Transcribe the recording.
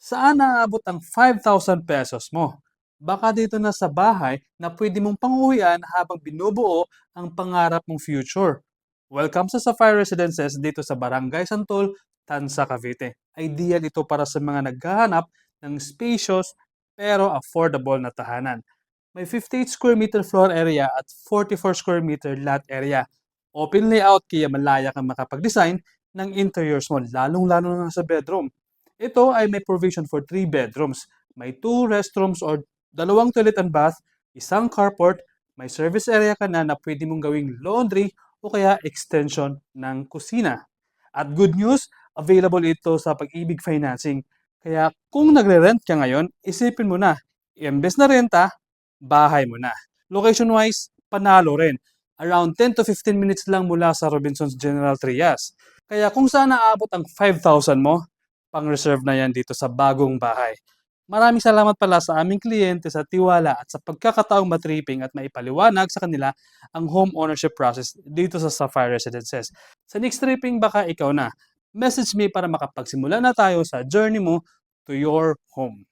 Saan naaabot ang ₱5,000 mo? Baka dito na sa bahay na pwede mong panguwian habang binubuo ang pangarap mong future. Welcome sa Sapphire Residences dito sa Barangay Santol, Tansa, Cavite. Ideal ito para sa mga naghahanap ng spacious pero affordable na tahanan. May 58 square meter floor area at 44 square meter lot area. Open layout kaya malaya kang makapag-design ng interiors mo, lalong-lalo na sa bedroom. Ito ay may provision for 3 bedrooms. May 2 restrooms or dalawang toilet and bath, isang carport, may service area ka na pwede mong gawing laundry o kaya extension ng kusina. At good news, available ito sa Pag-ibig Financing. Kaya kung nagre-rent ka ngayon, isipin mo na, imbes na renta, bahay mo na. Location-wise, panalo rin. Around 10 to 15 minutes lang mula sa Robinsons General Trias. Kaya kung saan naabot ang 5,000 mo, pang-reserve na yan dito sa bagong bahay. Maraming salamat pala sa aming kliyente sa tiwala at sa pagkakataong matripping at maipaliwanag sa kanila ang home ownership process dito sa Sapphire Residences. Sa next tripping baka ikaw na. Message me para makapagsimula na tayo sa journey mo to your home.